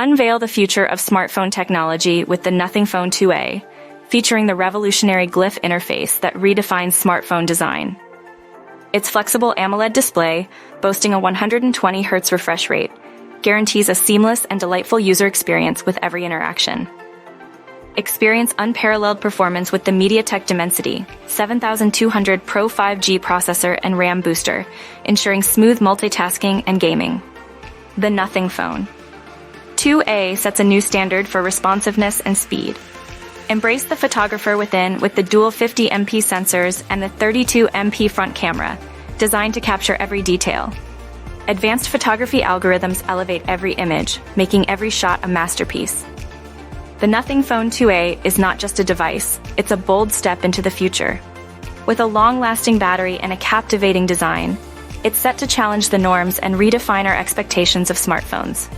Unveil the future of smartphone technology with the Nothing Phone 2A, featuring the revolutionary Glyph Interface that redefines smartphone design. Its flexible AMOLED display, boasting a 120 Hz refresh rate, guarantees a seamless and delightful user experience with every interaction. Experience unparalleled performance with the MediaTek Dimensity 7200 Pro 5G processor and RAM booster, ensuring smooth multitasking and gaming. The Nothing Phone 2A sets a new standard for responsiveness and speed. Embrace the photographer within with the dual 50MP sensors and the 32MP front camera, designed to capture every detail. Advanced photography algorithms elevate every image, making every shot a masterpiece. The Nothing Phone 2A is not just a device, it's a bold step into the future. With a long-lasting battery and a captivating design, it's set to challenge the norms and redefine our expectations of smartphones.